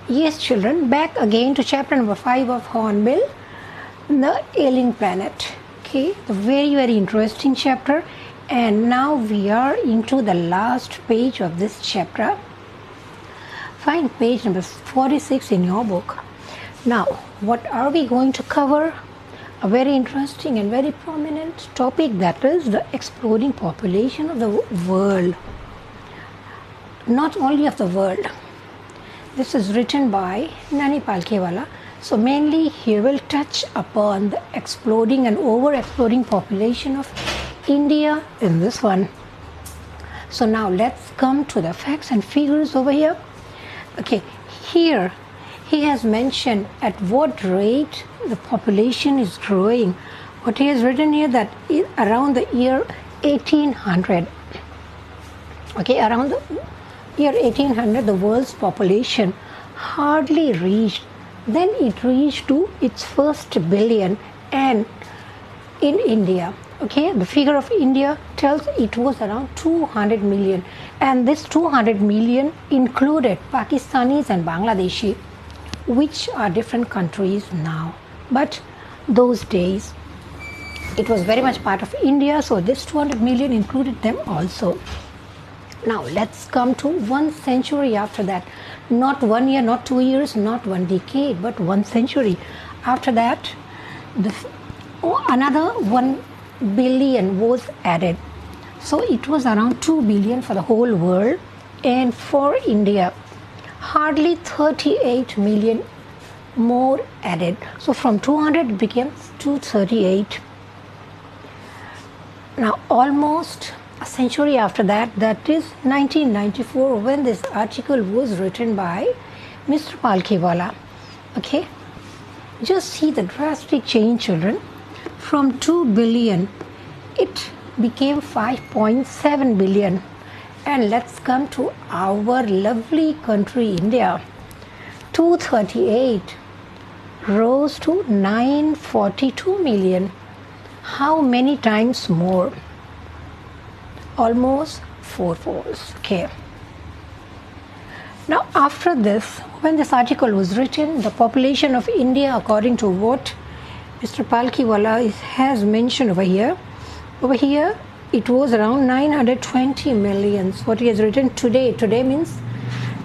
Yes, children, back again to chapter number 5 of Hornbill, the alien planet. Okay, the very interesting chapter, and now we are into the last page of this chapter. Find page number 46 in your book. Now, what are we going to cover? A very interesting and very prominent topic, that is the exploding population of the world. Not only of the world. This is written by Nani Palkhiwala. So mainly he will touch upon the exploding and over-exploding population of India in this one. So now let's come to the facts and figures over here. Okay, here he has mentioned at what rate the population is growing. What he has written here, that around the year 1800. Okay, around the year 1800, the world's population hardly reached. Then it reached to its first billion, and in India, okay, the figure of India tells it was around 200 million, and this 200 million included Pakistanis and Bangladeshi, which are different countries now. But those days, it was very much part of India, so this 200 million included them also. Now let's come to 1 century after that. Not 1 year, not 2 years, not 1 decade, but 1 century. After that, another 1 billion was added. So it was around 2 billion for the whole world. And for India, hardly 38 million more added. So from 200 it became 238. Now almost a century after that, that is 1994, when this article was written by Mr. Palkhiwala. Okay, just see the drastic change, children. From 2 billion, it became 5.7 billion. And let's come to our lovely country, India. 238 rose to 942 million. How many times more? Almost 4 folds. Okay. Now after this, when this article was written, the population of India, according to what Mr. Palkhiwala has mentioned over here, it was around 920 millions. What he has written today means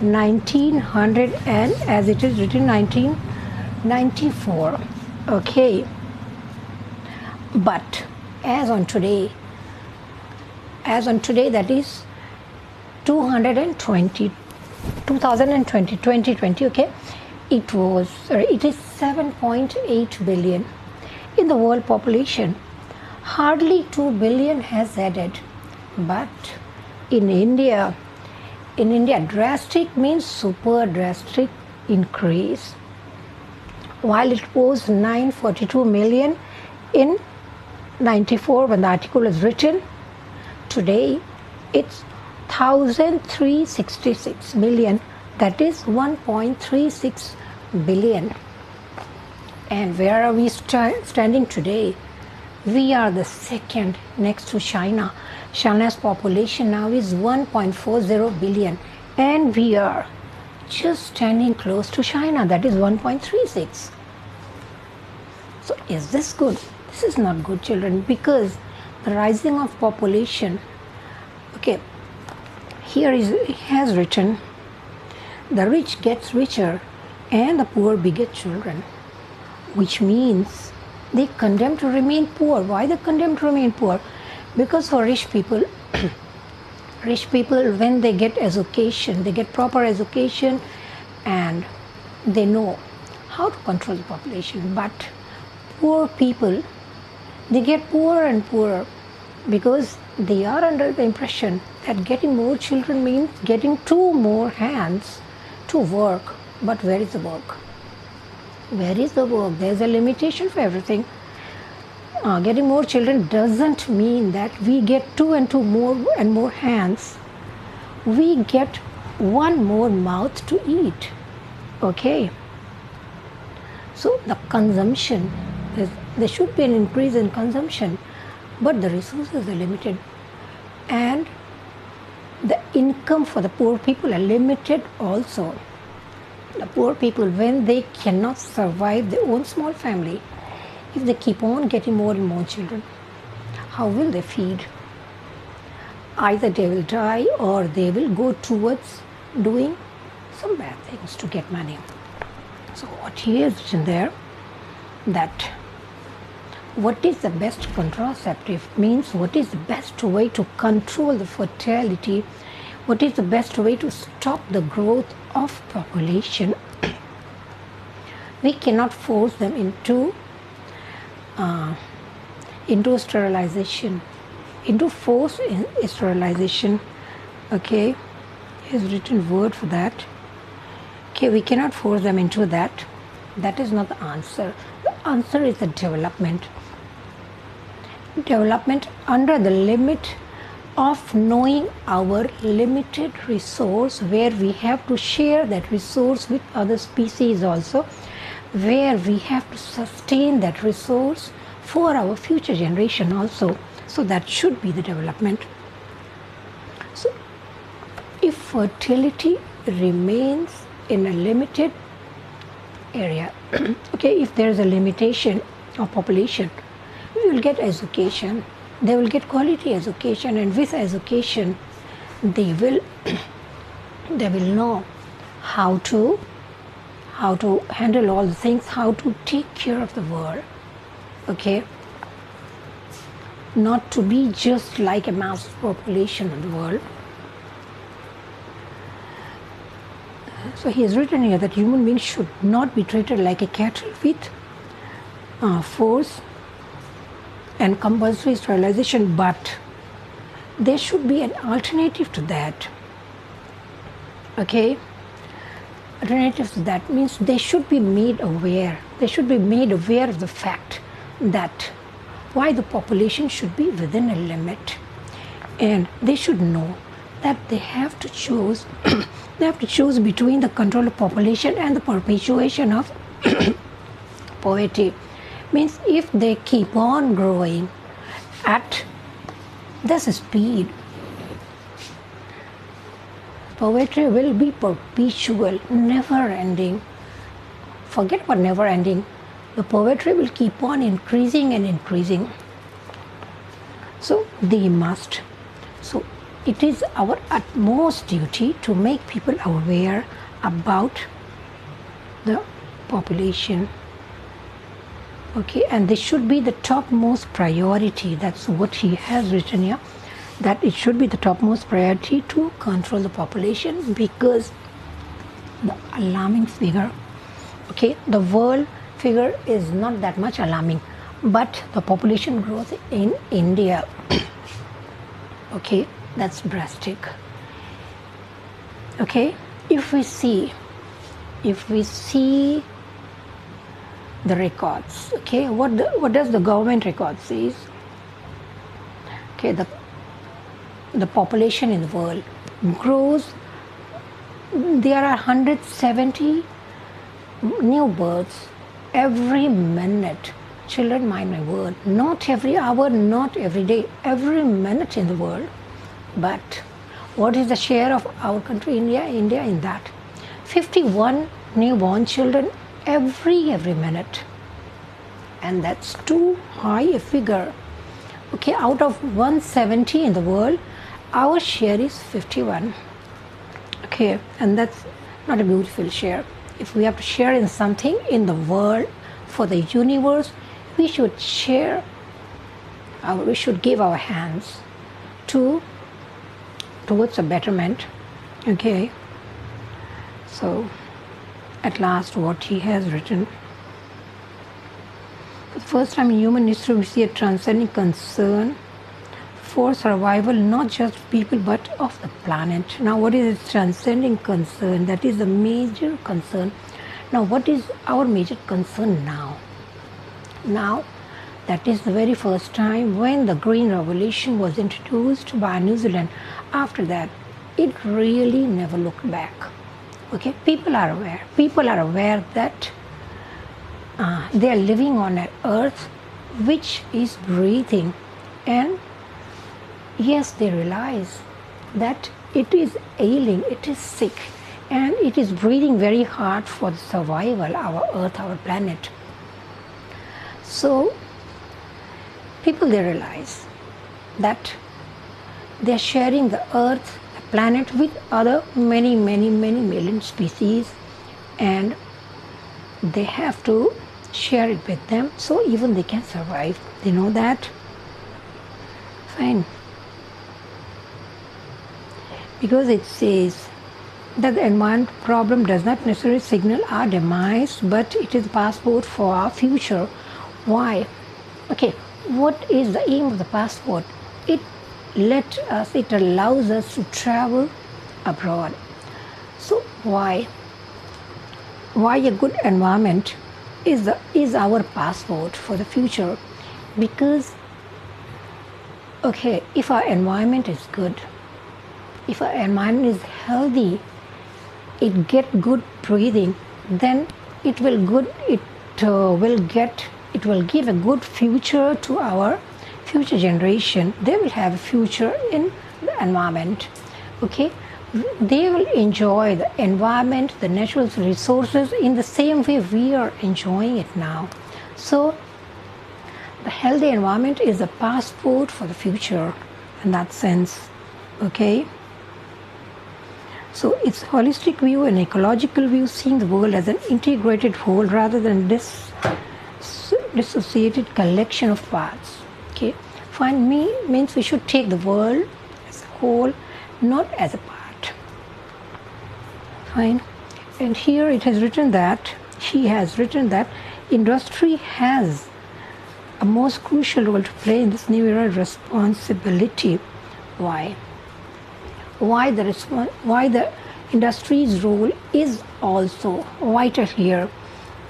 1900, and as it is written 1994. Okay. But as on today, that is 2020, okay, it is 7.8 billion in the world population. Hardly 2 billion has added. But in India, drastic means super drastic increase. While it was 942 million in 94 when the article was written, today it's 1,366 million, that is 1.36 billion. And where are we standing today? We are the second next to China. China's population now is 1.40 billion, and we are just standing close to China, that is 1.36. So is this good? This is not good, children, because the rising of population, okay, here it has written, the rich gets richer and the poor beget children, which means they condemn to remain poor. Why they condemn to remain poor? Because for rich people, when they get education, they get proper education and they know how to control the population. But poor people, they get poorer and poorer because they are under the impression that getting more children means getting 2 more hands to work. But where is the work? Where is the work? There's a limitation for everything. Getting more children doesn't mean that we get 2 and 2 more hands. We get 1 more mouth to eat. Okay. So the consumption, there should be an increase in consumption, but the resources are limited, and the income for the poor people are limited also. The poor people, when they cannot survive their own small family, if they keep on getting more and more children, how will they feed? Either they will die or they will go towards doing some bad things to get money. So what he has written there, that what is the best contraceptive means what is the best way to control the fertility, what is the best way to stop the growth of population. We cannot force them into sterilization, into forced sterilization. Okay, he has written word for that. Okay, we cannot force them into that. That is not the answer. The answer is the development. Development under the limit of knowing our limited resource, where we have to share that resource with other species also, where we have to sustain that resource for our future generation also. So that should be the development. So if fertility remains in a limited area, okay, if there is a limitation of population, we will get education, they will get quality education, and with education they will know how to handle all the things, how to take care of the world. Okay, not to be just like a mass population in the world. So he has written here that human beings should not be treated like a cattle with force and compulsory sterilization, but there should be an alternative to that. Okay, alternative to that means they should be made aware. They should be made aware of the fact that why the population should be within a limit, and they should know that they have to choose they have to choose between the control of population and the perpetuation of poverty. Means if they keep on growing at this speed, poverty will be perpetual, never ending. Forget about never ending. The poverty will keep on increasing and increasing. So they must. So it is our utmost duty to make people aware about the population. Okay, and this should be the topmost priority. That's what he has written here, that it should be the topmost priority to control the population, because the alarming figure, okay, the world figure is not that much alarming, but the population growth in India, okay, that's drastic. Okay, if we see the records, okay, what does the government record says? Okay, the population in the world grows. There are 170 new births every minute. Children, mind my word, not every hour, not every day, every minute in the world. But what is the share of our country, India in that? 51 newborn children every minute, and that's too high a figure. Okay, out of 170 in the world, our share is 51. Okay, and that's not a beautiful share. If we have to share in something in the world for the universe, we should share. We should give our hands towards a betterment. Okay, so at last what he has written. For the first time in human history, we see a transcending concern for survival, not just people but of the planet. Now what is a transcending concern? That is a major concern. Now what is our major concern now? Now that is the very first time when the Green Revolution was introduced by New Zealand. After that, it really never looked back. Okay, people are aware that they are living on an earth which is breathing, and yes, they realize that it is ailing, it is sick, and it is breathing very hard for the survival, our earth, our planet. So people, they realize that they're sharing the earth, the planet, with other many million species, and they have to share it with them so even they can survive. They know that. Fine. Because it says that the environment problem does not necessarily signal our demise, but it is a passport for our future. Why? Okay, what is the aim of the passport? It allows us to travel abroad. So why a good environment is our passport for the future? Because okay, if our environment is good, if our environment is healthy, it get good breathing, then it will give a good future to our future generation. They will have a future in the environment. Okay, they will enjoy the environment, the natural resources in the same way we are enjoying it now. So the healthy environment is a passport for the future in that sense. Okay, so it's holistic view and ecological view, seeing the world as an integrated whole rather than dissociated collection of parts. Okay, find me means we should take the world as a whole, not as a part. Fine. And here it has written that, she has written that industry has a most crucial role to play in this new era responsibility. Why? Why the industry's role is also vital here?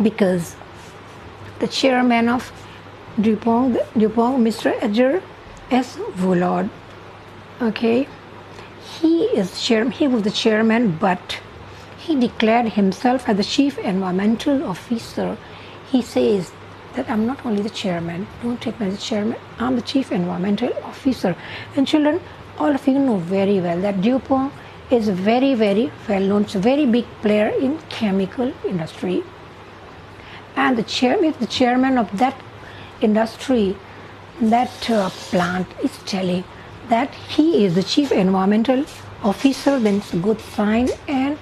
Because the chairman of DuPont, Mr. Edgar S. Vollard, okay, he was the chairman, but he declared himself as the chief environmental officer. He says that I'm not only the chairman, don't take me as the chairman, I'm the chief environmental officer. And children, all of you know very well that DuPont is very well known. It's a very big player in chemical industry. And if the chairman of that industry, that plant is telling that he is the chief environmental officer, then it's a good sign, and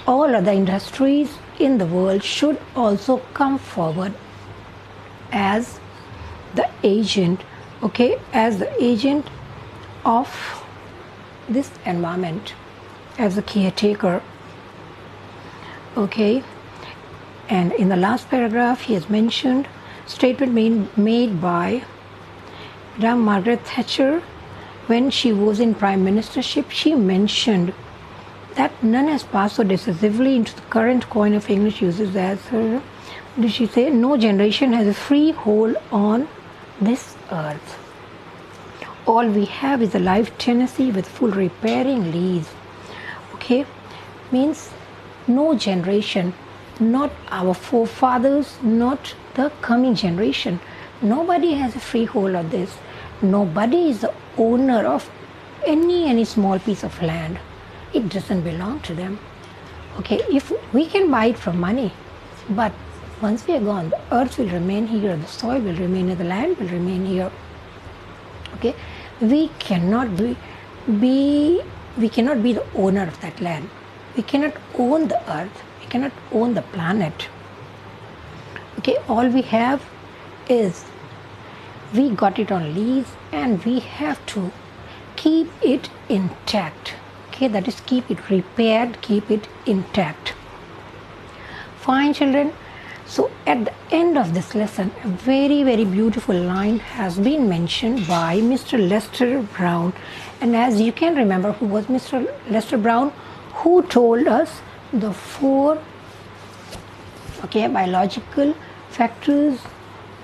all other industries in the world should also come forward as the agent, okay, as the agent of this environment, as a caretaker. Okay, and in the last paragraph he has mentioned statement made by Madame Margaret Thatcher when she was in prime ministership. She mentioned that none has passed so decisively into the current coin of English uses as her. Did she say? No generation has a free hold on this earth. All we have is a life tenancy with full repairing lease. Okay, means no generation, not our forefathers, not the coming generation. Nobody has a free hold on this. Nobody is the owner of any small piece of land. It doesn't belong to them. Okay, if we can buy it from money, but once we are gone, the earth will remain here, the soil will remain here, the land will remain here. Okay, we cannot be the owner of that land. We cannot own the earth. We cannot own the planet. Okay, all we have is we got it on lease and we have to keep it intact. Okay, that is keep it repaired, keep it intact. Fine, children. So at the end of this lesson, a very beautiful line has been mentioned by Mr. Lester Brown. And as you can remember, who was Mr. Lester Brown, who told us the 4 biological factors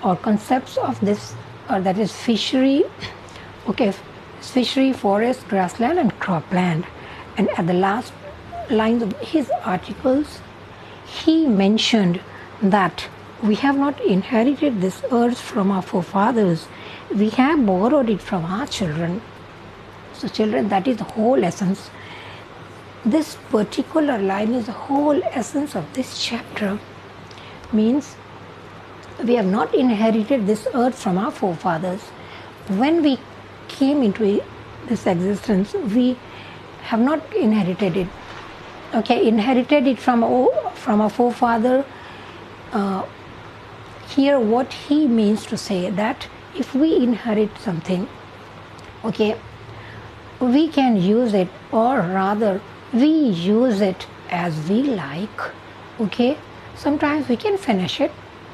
or concepts of this, or that is fishery, fishery, forest, grassland and cropland. And at the last lines of his articles, he mentioned that we have not inherited this earth from our forefathers. We have borrowed it from our children. So children, that is the whole essence. this particular line is the whole essence of this chapter. Means we have not inherited this earth from our forefathers. When we came into this existence, we have not inherited it. Okay, inherited it from our forefather. Here what he means to say that if we inherit something, okay, we can use it, or rather we use it as we like. Okay, sometimes we can finish it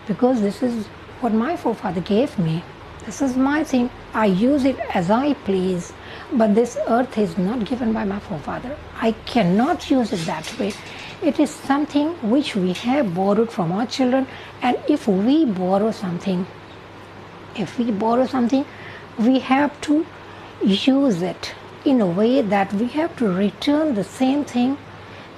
because this is what my forefather gave me. This is my thing. I use it as I please. But this earth is not given by my forefather. I cannot use it that way. It is something which we have borrowed from our children, and if we borrow something, we have to use it in a way that we have to return the same thing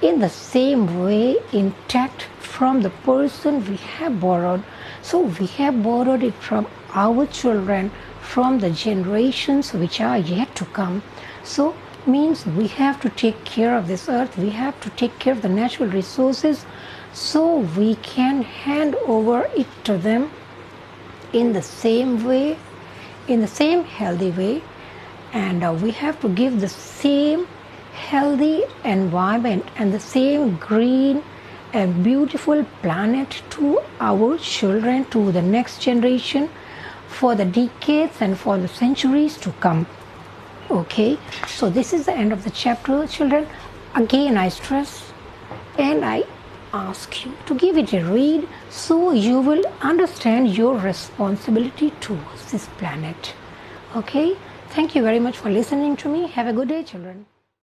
in the same way, intact, from the person we have borrowed. So we have borrowed it from our children, from the generations which are yet to come. So means we have to take care of this earth, we have to take care of the natural resources, so we can hand over it to them in the same way, in the same healthy way, and we have to give the same healthy environment and the same green and beautiful planet to our children, to the next generation, for the decades and for the centuries to come. Okay, so this is the end of the chapter, children. Again I stress and I ask you to give it a read, so you will understand your responsibility towards this planet. Okay, thank you very much for listening to me. Have a good day, children.